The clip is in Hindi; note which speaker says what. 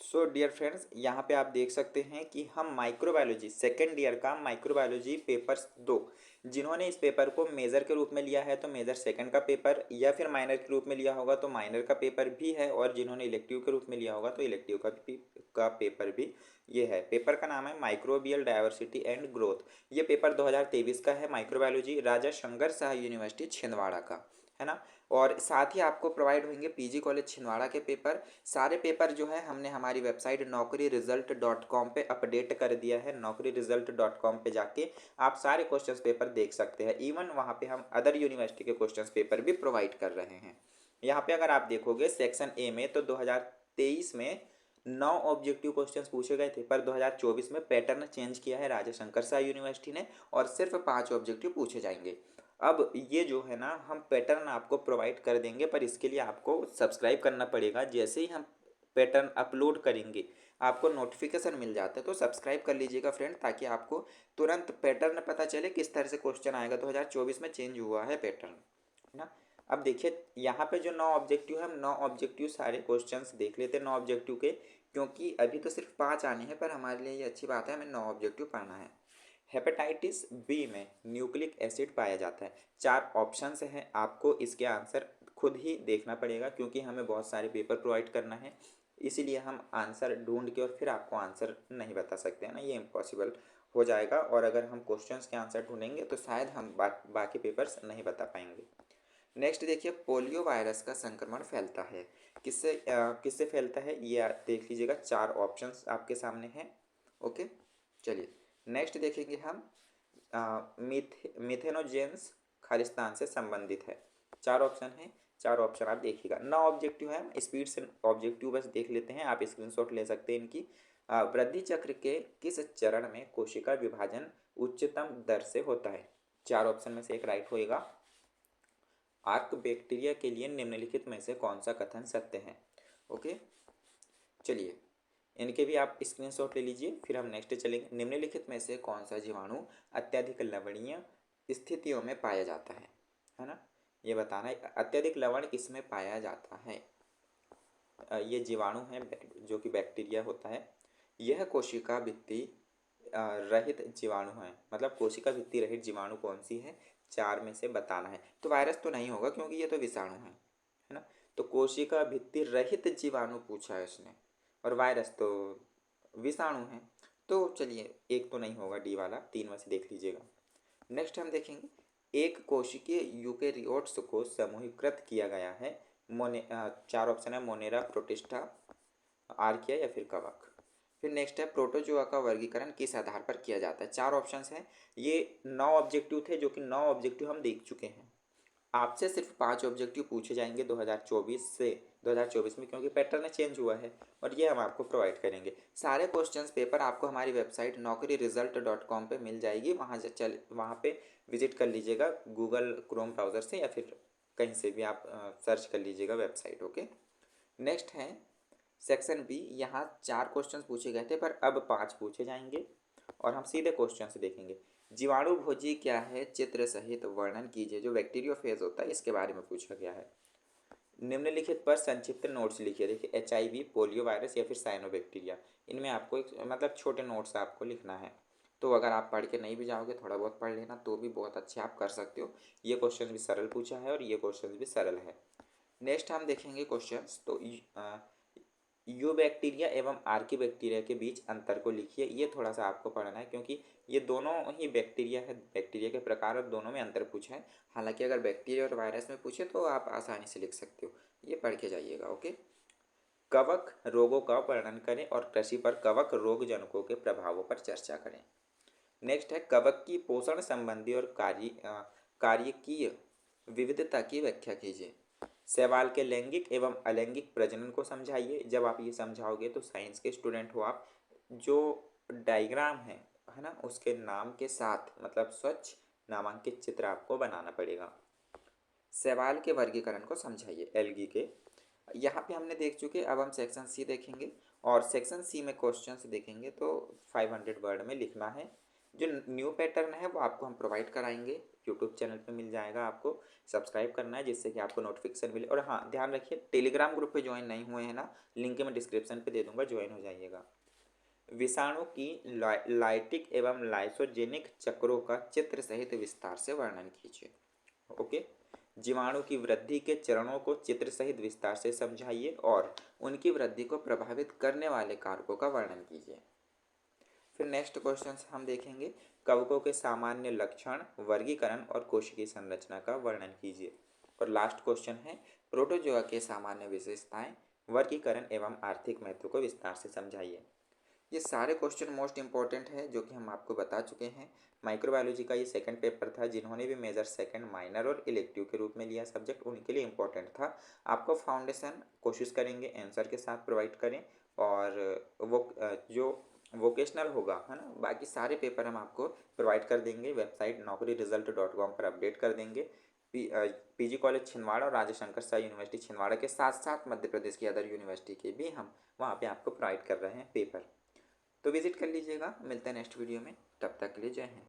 Speaker 1: सो डियर फ्रेंड्स, यहाँ पे आप देख सकते हैं कि हम माइक्रोबायोलॉजी सेकेंड ईयर का माइक्रोबायोलॉजी पेपर्स 2, जिन्होंने इस पेपर को मेजर के रूप में लिया है तो मेजर सेकंड का पेपर, या फिर माइनर के रूप में लिया होगा तो माइनर का पेपर भी है, और जिन्होंने इलेक्टिव के रूप में लिया होगा तो इलेक्टिव का पेपर भी ये है। पेपर का नाम है माइक्रोबियल डायवर्सिटी एंड ग्रोथ। ये पेपर 2023 का है, माइक्रोबायोलॉजी, राजा शंकर शाह यूनिवर्सिटी छिंदवाड़ा का, है ना। और साथ ही आपको प्रोवाइड होंगे पीजी कॉलेज छिंदवाड़ा के पेपर। सारे पेपर जो है हमने हमारी वेबसाइट naukriresult.com पे अपडेट कर दिया है। naukriresult.com पे जाके आप सारे क्वेश्चन पेपर देख सकते हैं। इवन वहाँ पे हम अदर यूनिवर्सिटी के क्वेश्चन पेपर भी प्रोवाइड कर रहे हैं। यहाँ पे अगर आप देखोगे सेक्शन ए में तो 2023 में 9 ऑब्जेक्टिव क्वेश्चंस पूछे गए थे, पर 2024 में पैटर्न चेंज किया है राजा शंकर शाह यूनिवर्सिटी ने, और सिर्फ 5 ऑब्जेक्टिव पूछे जाएंगे। अब ये जो है ना, हम पैटर्न आपको प्रोवाइड कर देंगे, पर इसके लिए आपको सब्सक्राइब करना पड़ेगा। जैसे ही हम पैटर्न अपलोड करेंगे आपको नोटिफिकेशन मिल जाता है, तो सब्सक्राइब कर लीजिएगा फ्रेंड, ताकि आपको तुरंत पैटर्न पता चले किस तरह से क्वेश्चन आएगा। 2024 में चेंज हुआ है पैटर्न, है ना। अब देखिए यहाँ पे जो 9 ऑब्जेक्टिव है, हम 9 ऑब्जेक्टिव सारे क्वेश्चंस देख लेते हैं 9 ऑब्जेक्टिव के, क्योंकि अभी तो सिर्फ 5 आने हैं, पर हमारे लिए ये अच्छी बात है, हमें 9 ऑब्जेक्टिव पढ़ना है। हेपेटाइटिस बी में न्यूक्लिक एसिड पाया जाता है। 4 ऑप्शंस हैं, आपको इसके आंसर खुद ही देखना पड़ेगा, क्योंकि हमें बहुत सारे पेपर प्रोवाइड करना है, इसीलिए हम आंसर ढूंढ के और फिर आपको आंसर नहीं बता सकते हैं ना, ये इम्पॉसिबल हो जाएगा। और अगर हम क्वेश्चंस के आंसर ढूंढेंगे तो शायद हम बाकी पेपर्स नहीं बता पाएंगे। नेक्स्ट देखिए, पोलियो वायरस का संक्रमण फैलता है किससे, किससे फैलता है ये देख लीजिएगा। 4 ऑप्शंस आपके सामने हैं। ओके, चलिए नेक्स्ट देखेंगे हम। मिथेनोजेंस खालिस्तान से संबंधित है। 4 ऑप्शन है, 4 ऑप्शन आप देखिएगा। 9 ऑब्जेक्टिव है, हम स्पीड से ऑब्जेक्टिव बस देख लेते हैं, आप स्क्रीनशॉट ले सकते हैं इनकी। वृद्धि चक्र के किस चरण में कोशिका विभाजन उच्चतम दर से होता है? 4 ऑप्शन में से एक राइट होएगा। आर्क बैक्टीरिया के लिए निम्नलिखित में से कौन सा कथन सत्य है? ओके, चलिए इनके भी आप स्क्रीनशॉट ले लीजिए, फिर हम नेक्स्ट चलेंगे। निम्नलिखित में से कौन सा जीवाणु अत्यधिक लवणीय स्थितियों में पाया जाता है ना। ये बताना है अत्यधिक लवण किसमें पाया जाता है। ये जीवाणु है जो कि बैक्टीरिया होता है। यह कोशिका भित्ति रहित जीवाणु है, मतलब कोशिका भित्ति रहित जीवाणु कौन सी है? 4 में से बताना है। तो वायरस तो नहीं होगा, क्योंकि ये तो विषाणु है ना। तो कोशिका भित्ति रहित जीवाणु पूछा है इसने, और वायरस तो विषाणु है, तो चलिए एक तो नहीं होगा, डी वाला। 3 में से देख लीजिएगा। नेक्स्ट हम देखेंगे, एक कोशिकीय यूकेरियोट्स को समूहीकृत किया गया है। 4 ऑप्शन है, मोनेरा, प्रोटिस्टा, आर्किया या फिर कवक। फिर नेक्स्ट है, प्रोटोजोआ का वर्गीकरण किस आधार पर किया जाता है? 4 ऑप्शंस हैं। ये 9 ऑब्जेक्टिव थे, जो कि 9 ऑब्जेक्टिव हम देख चुके हैं। आपसे सिर्फ 5 ऑब्जेक्टिव पूछे जाएंगे 2024 से, 2024 में, क्योंकि पैटर्न चेंज हुआ है, और ये हम आपको प्रोवाइड करेंगे। सारे क्वेश्चंस पेपर आपको हमारी वेबसाइट naukriresult.com पे मिल जाएगी। वहाँ पे विजिट कर लीजिएगा, गूगल क्रोम ब्राउज़र से या फिर कहीं से भी आप सर्च कर लीजिएगा वेबसाइट। ओके, नेक्स्ट है सेक्शन बी। यहाँ 4 क्वेश्चंस पूछे गए थे, पर अब 5 पूछे जाएंगे, और हम सीधे क्वेश्चन से देखेंगे। जीवाणु भोजी क्या है? चित्र सहित वर्णन कीजिए। जो बैक्टीरियोफेज होता है इसके बारे में पूछा गया है। निम्नलिखित पर संक्षिप्त नोट्स लिखिए। देखिए, HIV, पोलियो वायरस या फिर साइनोबैक्टीरिया, इनमें आपको एक मतलब छोटे नोट्स आपको लिखना है। तो अगर आप पढ़ के नहीं भी जाओगे, थोड़ा बहुत पढ़ लेना, तो भी बहुत अच्छे आप कर सकते हो। ये क्वेश्चन भी सरल पूछा है और ये क्वेश्चन भी सरल है। नेक्स्ट हम देखेंगे क्वेश्चंस। तो यू बैक्टीरिया एवं आर्की बैक्टीरिया के बीच अंतर को लिखिए। ये थोड़ा सा आपको पढ़ना है, क्योंकि ये दोनों ही बैक्टीरिया है, बैक्टीरिया के प्रकार, और दोनों में अंतर पूछा है। हालांकि अगर बैक्टीरिया और वायरस में पूछे तो आप आसानी से लिख सकते हो, ये पढ़ के जाइएगा। ओके, कवक रोगों का वर्णन करें और कृषि पर कवक रोग जनकों के प्रभावों पर चर्चा करें। नेक्स्ट है, कवक की पोषण संबंधी और कार्यकीय विविधता की व्याख्या कीजिए। शैवाल के लैंगिक एवं अलैंगिक प्रजनन को समझाइए। जब आप ये समझाओगे तो साइंस के स्टूडेंट हो आप, जो डायग्राम है ना, उसके नाम के साथ मतलब स्वच्छ नामांकित चित्र आपको बनाना पड़ेगा। शैवाल के वर्गीकरण को समझाइए, एल्गी के। यहाँ पे हमने देख चुके, अब हम सेक्शन सी देखेंगे, और सेक्शन सी में क्वेश्चंस देखेंगे तो 500 वर्ड में लिखना है। जो न्यू पैटर्न है वो आपको हम प्रोवाइड कराएंगे, यूट्यूब चैनल पे मिल जाएगा, आपको सब्सक्राइब करना है जिससे कि आपको नोटिफिकेशन मिले। और हाँ, ध्यान रखिए टेलीग्राम ग्रुप पे ज्वाइन नहीं हुए हैं ना, लिंक मैं डिस्क्रिप्शन पे दे दूंगा, ज्वाइन हो जाइएगा। विषाणु की लाइटिक एवं लाइसोजेनिक चक्रों का चित्र सहित विस्तार से वर्णन कीजिए। ओके, जीवाणु की वृद्धि के चरणों को चित्र सहित विस्तार से समझाइए और उनकी वृद्धि को प्रभावित करने वाले कारकों का वर्णन कीजिए। फिर नेक्स्ट क्वेश्चन हम देखेंगे, कवकों के सामान्य लक्षण, वर्गीकरण और कोशिकीय संरचना का वर्णन कीजिए। और लास्ट क्वेश्चन है, प्रोटोजोआ के सामान्य विशेषताएं, वर्गीकरण एवं आर्थिक महत्व को विस्तार से समझाइए। ये सारे क्वेश्चन मोस्ट इंपॉर्टेंट है जो कि हम आपको बता चुके हैं। माइक्रोबायोलॉजी का ये सेकंड पेपर था, जिन्होंने भी मेजर सेकंड, माइनर और इलेक्टिव के रूप में लिया सब्जेक्ट, उनके लिए इंपॉर्टेंट था। आपको फाउंडेशन कोशिश करेंगे आंसर के साथ प्रोवाइड करें, और वो जो वोकेशनल होगा है ना, बाकी सारे पेपर हम आपको प्रोवाइड कर देंगे। वेबसाइट naukriresult.com पर अपडेट कर देंगे। पीजी कॉलेज छिंदवाड़ा और राजा शंकर शाह यूनिवर्सिटी छिंदवाड़ा के साथ साथ मध्य प्रदेश की अदर यूनिवर्सिटी के भी हम वहाँ पे आपको प्रोवाइड कर रहे हैं पेपर, तो विजिट कर लीजिएगा। मिलते हैं नेक्स्ट वीडियो में, तब तक के लिए जय हिंद।